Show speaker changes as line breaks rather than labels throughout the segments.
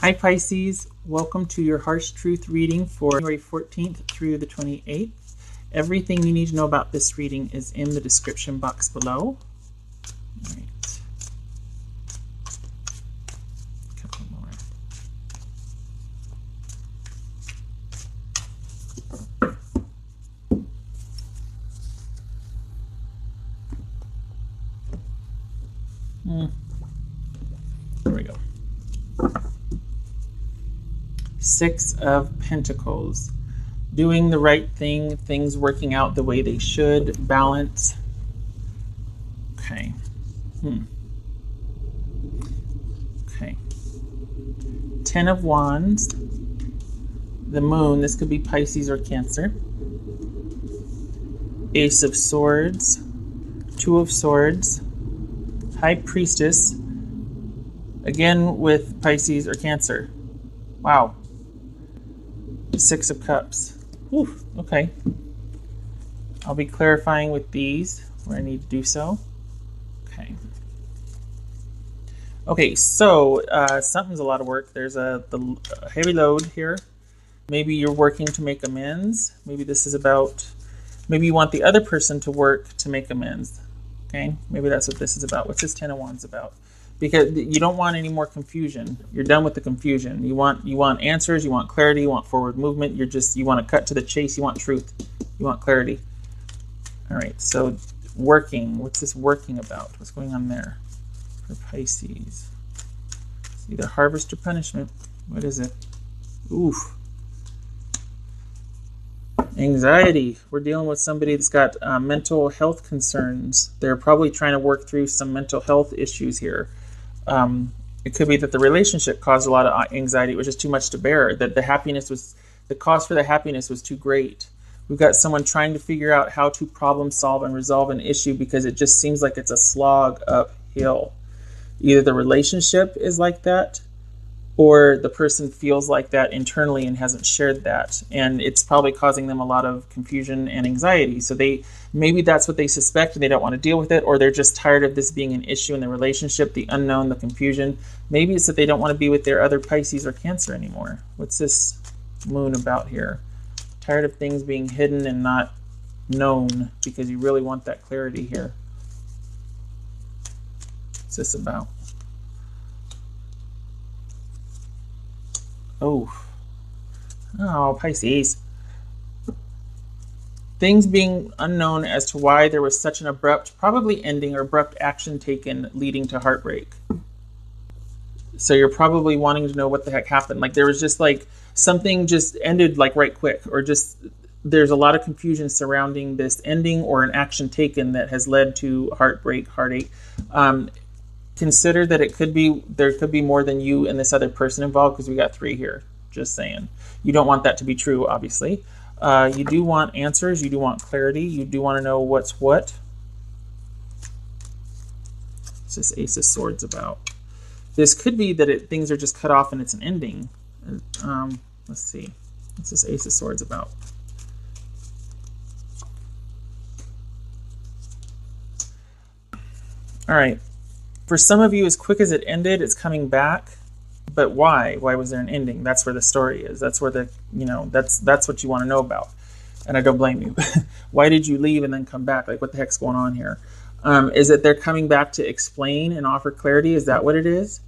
Hi Pisces, welcome to your Harsh Truth reading for January 14th through the 28th. Everything you need to know about this reading is in the description box below. All right. A couple more. There we go. Six of Pentacles. Doing the right thing, things working out the way they should, balance. Okay. Okay. 10 of Wands. The Moon, this could be Pisces or Cancer. Ace of Swords. Two of Swords. High Priestess. Again with Pisces or Cancer. Wow. Six of Cups. Whew, okay. I'll be clarifying with these where I need to do so. Okay. Okay, so something's a lot of work. There's a heavy load here. Maybe you're working to make amends. Maybe this is about, maybe you want the other person to work to make amends. Okay, maybe that's what this is about. What's this 10 of Wands about? Because you don't want any more confusion. You're done with the confusion. You want answers, you want clarity, you want forward movement. You want to cut to the chase, you want truth. You want clarity. All right, so working. What's this working about? What's going on there for Pisces? It's either harvest or punishment. What is it? Oof. Anxiety. We're dealing with somebody that's got mental health concerns. They're probably trying to work through some mental health issues here. It could be that the relationship caused a lot of anxiety. It was just too much to bear. That the cost for the happiness was too great. We've got someone trying to figure out how to problem solve and resolve an issue because it just seems like it's a slog uphill. Either the relationship is like that, or the person feels like that internally and hasn't shared that. And it's probably causing them a lot of confusion and anxiety. So maybe that's what they suspect and they don't want to deal with it, or they're just tired of this being an issue in the relationship, the unknown, the confusion. Maybe it's that they don't want to be with their other Pisces or Cancer anymore. What's this Moon about here? Tired of things being hidden and not known because you really want that clarity here. What's this about? Oh, Pisces. Things being unknown as to why there was such an abrupt, probably ending or abrupt action taken leading to heartbreak. So you're probably wanting to know what the heck happened. Like there was just like something just ended like right quick, or just there's a lot of confusion surrounding this ending or an action taken that has led to heartbreak, heartache. Consider that there could be more than you and this other person involved, because we got three here. Just saying. You don't want that to be true, obviously. You do want answers. You do want clarity. You do want to know what's what. What's this Ace of Swords about? This could be that things are just cut off and it's an ending. Let's see. What's this Ace of Swords about? All right. For some of you, as quick as it ended, it's coming back. But why? Why was there an ending? That's where the story is. That's where that's what you want to know about. And I don't blame you. Why did you leave and then come back? Like, what the heck's going on here? Is it they're coming back to explain and offer clarity? Is that what it is?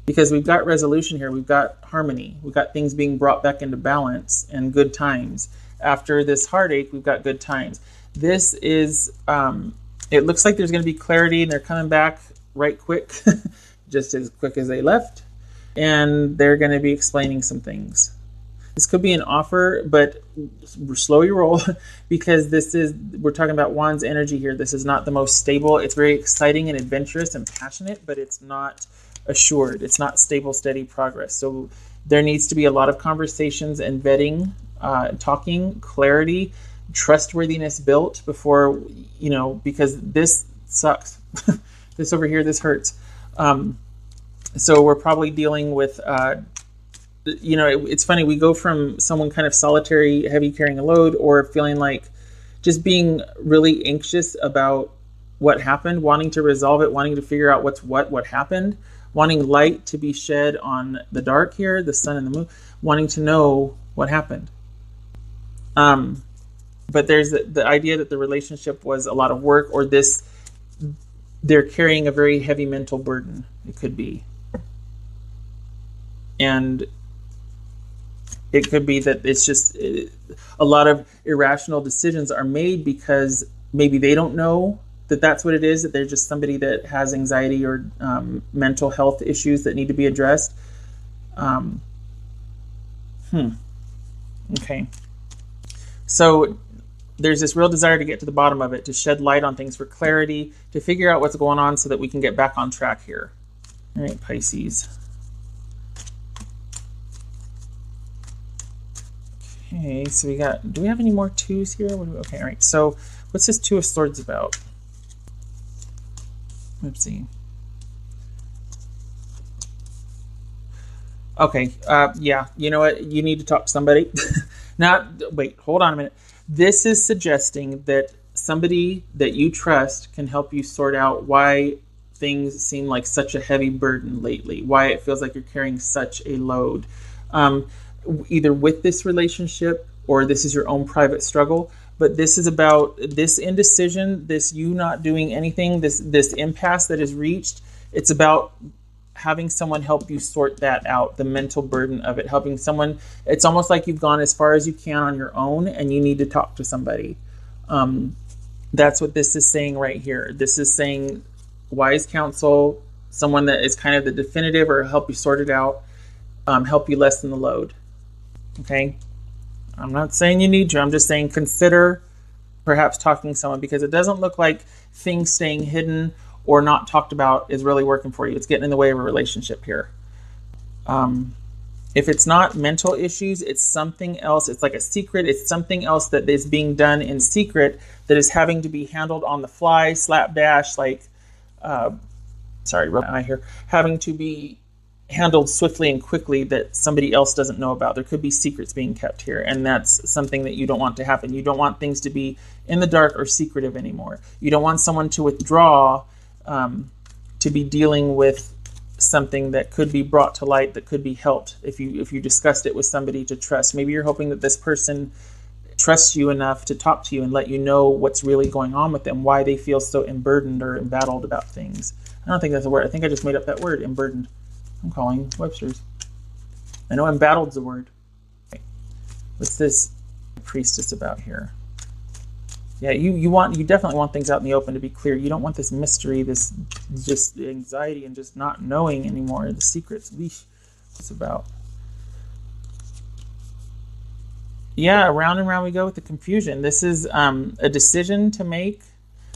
Because we've got resolution here. We've got harmony. We've got things being brought back into balance and good times. After this heartache, we've got good times. This is, it looks like there's going to be clarity and they're coming back right quick, just as quick as they left, and they're going to be explaining some things. This could be an offer, but slow your roll because we're talking about Wands energy here. This is not the most stable. It's very exciting and adventurous and passionate, but it's not assured. It's not stable, steady progress. So there needs to be a lot of conversations and vetting, talking, clarity, trustworthiness built before, because this sucks. This over here, this hurts. So we're probably dealing with, it's funny. We go from someone kind of solitary, heavy carrying a load, or feeling like just being really anxious about what happened, wanting to resolve it, wanting to figure out what happened, wanting light to be shed on the dark here, the sun and the moon, wanting to know what happened. But there's the idea that the relationship was a lot of work, or they're carrying a very heavy mental burden. It could be. And it could be that it's just a lot of irrational decisions are made because maybe they don't know that that's what it is, that they're just somebody that has anxiety or mental health issues that need to be addressed. Okay. So there's this real desire to get to the bottom of it, to shed light on things for clarity, to figure out what's going on so that we can get back on track here. All right, Pisces. Okay, so we got, do we have any more twos here? Okay, all right, so what's this Two of Swords about? Let's see. Okay, yeah, you know what? You need to talk to somebody. Wait, hold on a minute. This is suggesting that somebody that you trust can help you sort out why things seem like such a heavy burden lately, why it feels like you're carrying such a load. Either with this relationship or this is your own private struggle, but this is about this indecision, this you not doing anything, this impasse that is reached. It's about having someone help you sort that out, the mental burden of it, helping someone. It's almost like you've gone as far as you can on your own and you need to talk to somebody. That's what this is saying right here. This is saying wise counsel, someone that is kind of the definitive or help you sort it out, help you lessen the load. Okay? I'm not saying you need to. I'm just saying consider perhaps talking to someone, because it doesn't look like things staying hidden or not talked about is really working for you. It's getting in the way of a relationship here. If it's not mental issues, it's something else. It's like a secret. It's something else that is being done in secret that is having to be handled on the fly, slapdash, like, sorry, rub my eye here, having to be handled swiftly and quickly that somebody else doesn't know about. There could be secrets being kept here, and that's something that you don't want to happen. You don't want things to be in the dark or secretive anymore. You don't want someone to withdraw to be dealing with something that could be brought to light, that could be helped if you discussed it with somebody to trust. Maybe you're hoping that this person trusts you enough to talk to you and let you know what's really going on with them, why they feel so emburdened or embattled about things. I don't think that's a word. I think I just made up that word, emburdened. I'm calling Webster's. I know embattled's a word. Okay. What's this Priestess about here? Yeah, you definitely want things out in the open to be clear. You don't want this mystery, this just anxiety and just not knowing anymore, the secrets. What's about? Yeah, around and around we go with the confusion. This is a decision to make,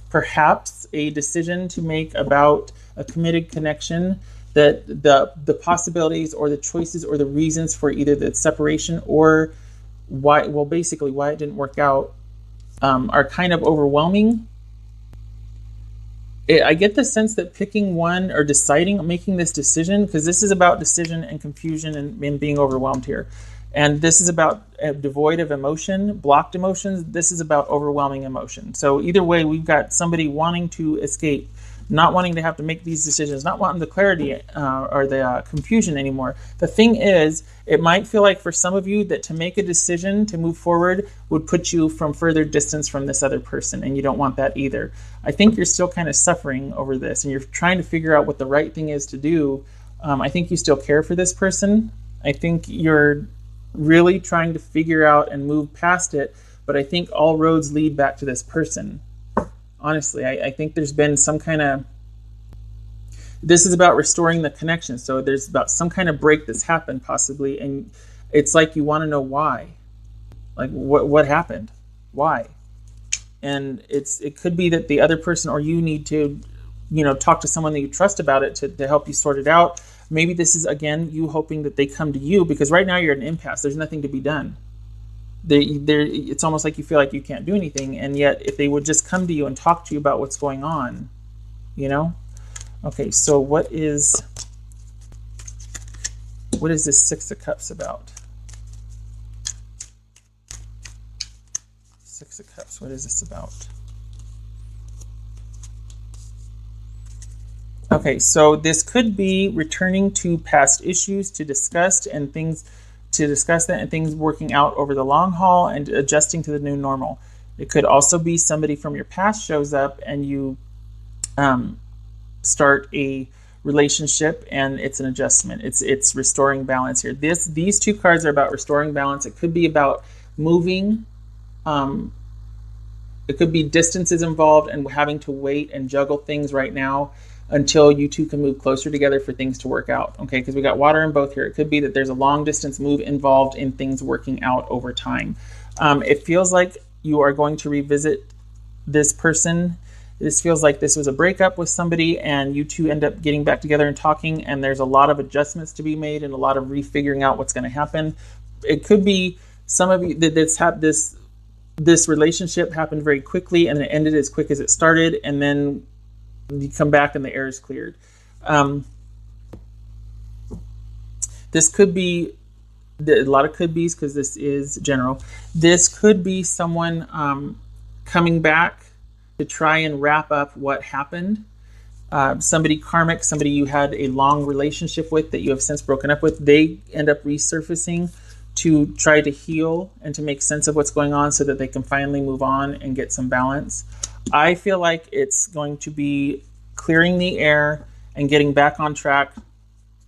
perhaps a decision to make about a committed connection, that the possibilities or the choices or the reasons for either the separation or why it didn't work out are kind of overwhelming. I get the sense that picking one or making this decision, because this is about decision and confusion and being overwhelmed here. And this is about devoid of emotion, blocked emotions. This is about overwhelming emotion. So either way, we've got somebody wanting to escape, not wanting to have to make these decisions, not wanting the clarity or the confusion anymore. The thing is, it might feel like for some of you that to make a decision to move forward would put you from further distance from this other person, and you don't want that either. I think you're still kind of suffering over this, and you're trying to figure out what the right thing is to do. I think you still care for this person. I think you're really trying to figure out and move past it, but I think all roads lead back to this person. Honestly, I think there's been some kind of, this is about restoring the connection. So there's about some kind of break that's happened possibly, and it's like you want to know why. Like what happened? Why? And it could be that the other person or you need to, talk to someone that you trust about it to help you sort it out. Maybe this is, again, you hoping that they come to you, because right now you're at an impasse. There's nothing to be done. It's almost like you feel like you can't do anything, and yet if they would just come to you and talk to you about what's going on, Okay, so what is this Six of Cups about? Six of Cups, what is this about? Okay, so this could be returning to past issues to discuss that and things working out over the long haul and adjusting to the new normal. It could also be somebody from your past shows up and you start a relationship and it's an adjustment. It's restoring balance here. These two cards are about restoring balance. It could be about moving. It could be distances involved and having to wait and juggle things right now until you two can move closer together for things to work out. Okay, because we got water in both here. It could be that there's a long distance move involved in things working out over time. It feels like you are going to revisit this person. This feels like this was a breakup with somebody and you two end up getting back together and talking, and there's a lot of adjustments to be made and a lot of refiguring out what's going to happen. It could be some of you that this relationship happened very quickly and it ended as quick as it started, and then you come back and the air is cleared. This could be a lot of could be's because this is general. This could be someone coming back to try and wrap up what happened. Somebody karmic, somebody you had a long relationship with that you have since broken up with, they end up resurfacing to try to heal and to make sense of what's going on so that they can finally move on and get some balance. I feel like it's going to be clearing the air and getting back on track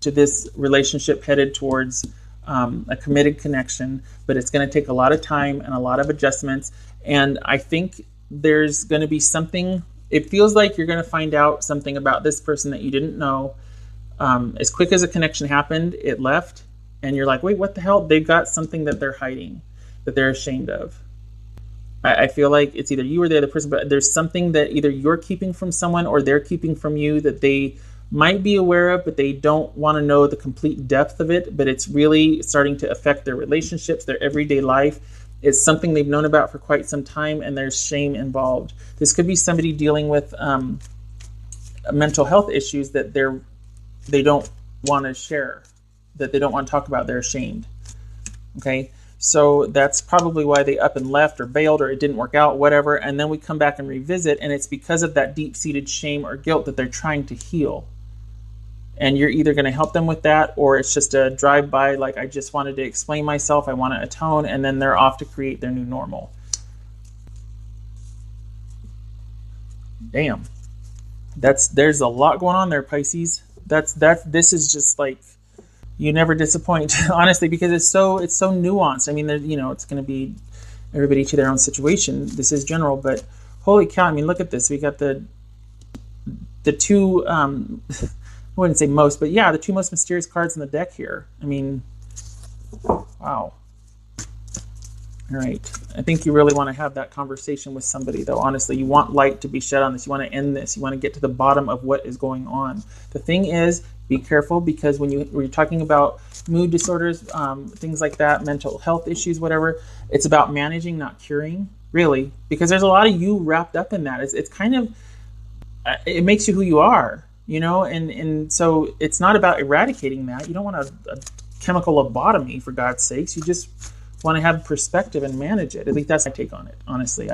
to this relationship headed towards a committed connection, but it's going to take a lot of time and a lot of adjustments. And I think there's going to be something, it feels like you're going to find out something about this person that you didn't know. As quick as a connection happened, it left, and you're like, wait, what the hell? They've got something that they're hiding, that they're ashamed of. I feel like it's either you or the other person, but there's something that either you're keeping from someone or they're keeping from you that they might be aware of, but they don't want to know the complete depth of it, but it's really starting to affect their relationships, their everyday life. It's something they've known about for quite some time, and there's shame involved. This could be somebody dealing with mental health issues that they don't want to share, that they don't want to talk about. They're ashamed. Okay, so that's probably why they up and left or bailed or it didn't work out, whatever. And then we come back and revisit, and it's because of that deep-seated shame or guilt that they're trying to heal. And you're either going to help them with that, or it's just a drive-by, like, I just wanted to explain myself, I want to atone, and then they're off to create their new normal. Damn. There's a lot going on there, Pisces. This is just like, you never disappoint, honestly, because it's so nuanced. I mean, it's going to be everybody to their own situation. This is general, but holy cow, I mean, look at this. We got the two, I wouldn't say most, but yeah, the two most mysterious cards in the deck here. I mean, wow. All right. I think you really want to have that conversation with somebody, though, honestly. You want light to be shed on this. You want to end this. You want to get to the bottom of what is going on. The thing is, be careful, because when you're talking about mood disorders, things like that, mental health issues, whatever, it's about managing, not curing, really, because there's a lot of you wrapped up in that. It's kind of, it makes you who you are. And so it's not about eradicating that. You don't want a chemical lobotomy, for God's sakes. You just want to have perspective and manage it. At least that's my take on it, honestly.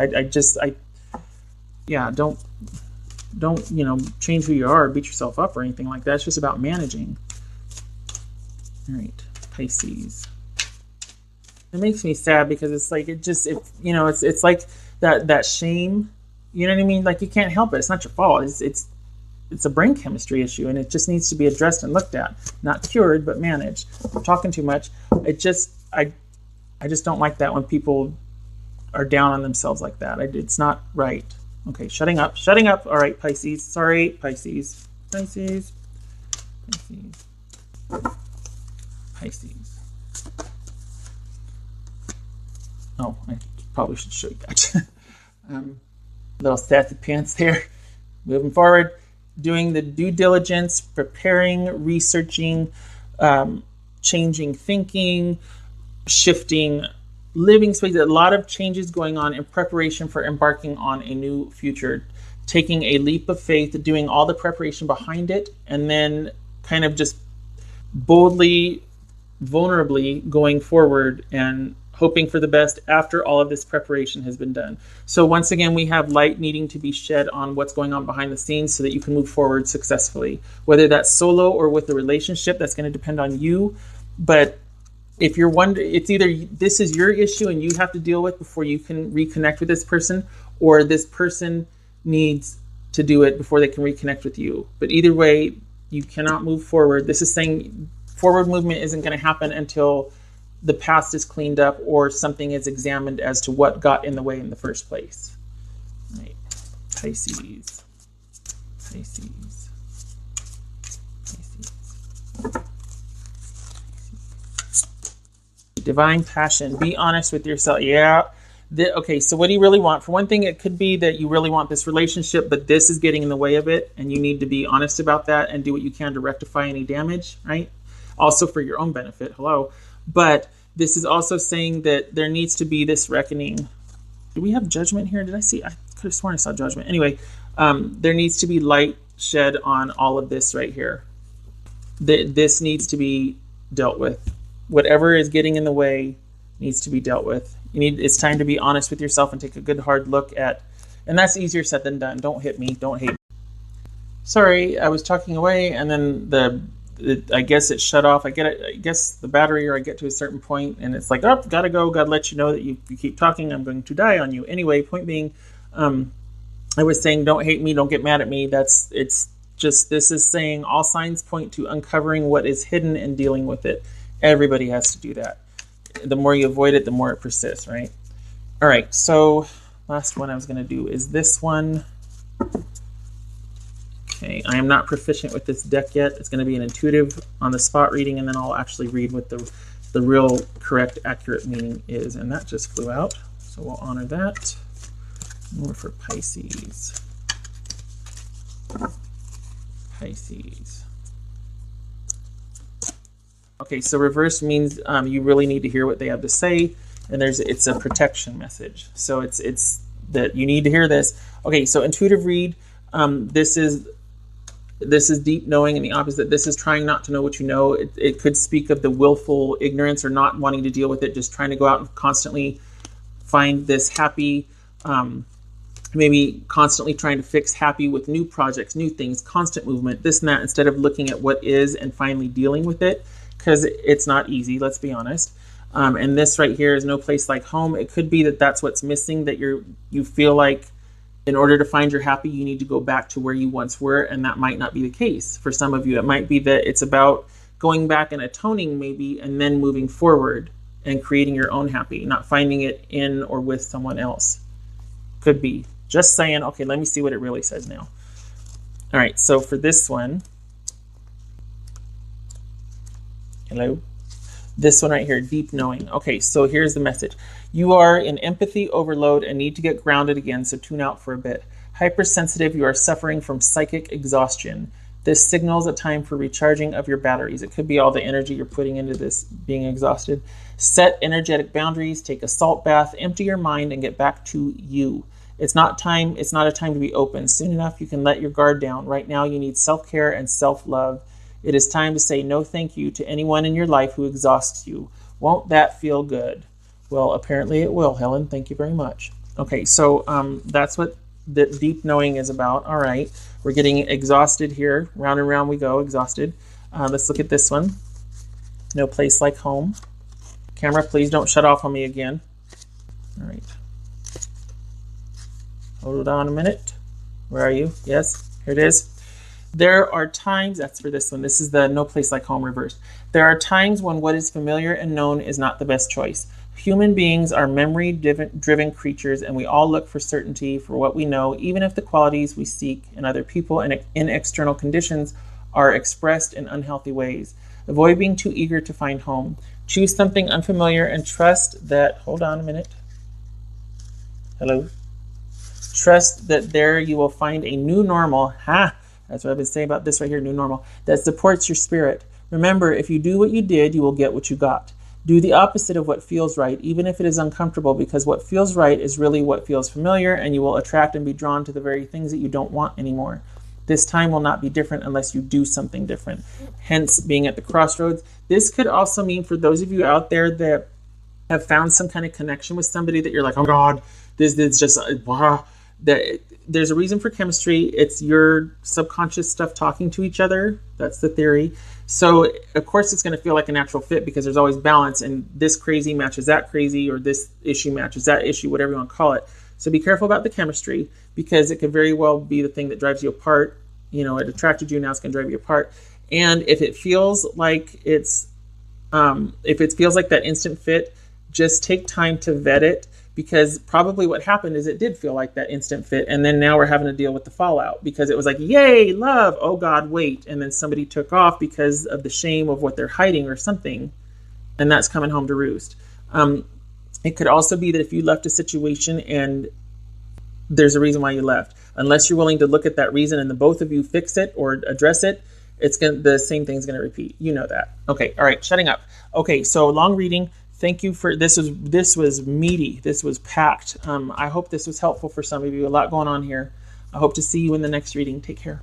Don't change who you are or beat yourself up or anything like that. It's just about managing. All right, Pisces. It makes me sad because it's like, it's like that shame. You know what I mean? Like, you can't help it. It's not your fault. It's a brain chemistry issue, and it just needs to be addressed and looked at, not cured, but managed. I'm talking too much. I just don't like that when people are down on themselves like that. It's not right. Okay, shutting up. All right, Pisces. Sorry, Pisces. Pisces. Oh, I probably should show you that. Little sassy pants there. Moving forward. Doing the due diligence, preparing, researching, changing thinking, shifting living space. A lot of changes going on in preparation for embarking on a new future, taking a leap of faith, doing all the preparation behind it, and then kind of just boldly, vulnerably going forward and hoping for the best after all of this preparation has been done. So once again, we have light needing to be shed on what's going on behind the scenes so that you can move forward successfully. Whether that's solo or with a relationship, that's going to depend on you. But if you're wondering, it's either this is your issue and you have to deal with before you can reconnect with this person, or this person needs to do it before they can reconnect with you. But either way, you cannot move forward. This is saying forward movement isn't going to happen until the past is cleaned up or something is examined as to what got in the way in the first place. Right. Pisces. Pisces. Pisces. Divine passion. Be honest with yourself. Yeah. Okay, so what do you really want? For one thing, it could be that you really want this relationship, but this is getting in the way of it, and you need to be honest about that and do what you can to rectify any damage, right? Also for your own benefit, hello. But this is also saying that there needs to be this reckoning. Do we have judgment here? Did I see? I could have sworn I saw judgment. Anyway, there needs to be light shed on all of this right here. This needs to be dealt with. Whatever is getting in the way needs to be dealt with. It's time to be honest with yourself and take a good hard look at, and that's easier said than done. Don't hit me. Don't hate me. Sorry, I was talking away, and then I guess it shut off. I guess the battery, or I get to a certain point, and it's like, oh, gotta go. Gotta let you know that you keep talking, I'm going to die on you. Anyway, point being, I was saying, don't hate me. Don't get mad at me. This is saying all signs point to uncovering what is hidden and dealing with it. Everybody has to do that. The more you avoid it, the more it persists, right? All right, so last one I was going to do is this one. Okay, I am not proficient with this deck yet. It's going to be an intuitive on the spot reading, and then I'll actually read what the real correct, accurate meaning is. And that just flew out, so we'll honor that. More for Pisces. Pisces. Okay, so reverse means you really need to hear what they have to say, and it's a protection message. So it's that you need to hear this. Okay, so intuitive read. This is deep knowing, and the opposite. This is trying not to know what you know. It could speak of the willful ignorance or not wanting to deal with it, just trying to go out and constantly find this happy. Maybe constantly trying to fix happy with new projects, new things, constant movement, this and that, instead of looking at what is and finally dealing with it. Because it's not easy, let's be honest. And this right here is no place like home. It could be that that's what's missing, that you feel like in order to find your happy, you need to go back to where you once were, and that might not be the case. For some of you, it might be that it's about going back and atoning maybe, and then moving forward and creating your own happy, not finding it in or with someone else. Could be. Just saying, okay, let me see what it really says now. All right, so for this one, hello. This one right here, deep knowing. Okay, so here's the message. You are in empathy overload and need to get grounded again, so tune out for a bit. Hypersensitive, you are suffering from psychic exhaustion. This signals a time for recharging of your batteries. It could be all the energy you're putting into this being exhausted. Set energetic boundaries, take a salt bath, empty your mind, and get back to you. It's not a time to be open. Soon enough, you can let your guard down. Right now, you need self-care and self-love. It is time to say no thank you to anyone in your life who exhausts you. Won't that feel good? Well, apparently it will, Helen. Thank you very much. Okay, so that's what the deep knowing is about. All right, we're getting exhausted here. Round and round we go, exhausted. Let's look at this one. No place like home. Camera, please don't shut off on me again. All right. Hold on a minute. Where are you? Yes, here it is. There are times, that's for this one, this is the no place like home reversed. There are times when what is familiar and known is not the best choice. Human beings are memory-driven creatures, and we all look for certainty for what we know, even if the qualities we seek in other people and in external conditions are expressed in unhealthy ways. Avoid being too eager to find home. Choose something unfamiliar and trust that, hold on a minute. Hello? Trust that there you will find a new normal. That's what I've been saying about this right here, new normal, that supports your spirit. Remember, if you do what you did, you will get what you got. Do the opposite of what feels right, even if it is uncomfortable, because what feels right is really what feels familiar, and you will attract and be drawn to the very things that you don't want anymore. This time will not be different unless you do something different. Hence, being at the crossroads. This could also mean for those of you out there that have found some kind of connection with somebody that you're like, oh God, this is just wow. That there's a reason for chemistry. It's your subconscious stuff talking to each other. That's the theory. So of course it's going to feel like a natural fit because there's always balance, and this crazy matches that crazy, or this issue matches that issue, whatever you want to call it. So be careful about the chemistry, because it could very well be the thing that drives you apart. You know, it attracted you, now it's going to drive you apart. And if it feels like that instant fit, just take time to vet it, because probably what happened is it did feel like that instant fit, and then now we're having to deal with the fallout, because it was like, yay, love, oh God, wait, and then somebody took off because of the shame of what they're hiding or something, and that's coming home to roost. It could also be that if you left a situation and there's a reason why you left, unless you're willing to look at that reason and the both of you fix it or address it, the same thing's going to repeat. You know that. Okay. All right. Shutting up. Okay. So long reading. Thank you for this. Was meaty. This was packed. I hope this was helpful for some of you. A lot going on here. I hope to see you in the next reading. Take care.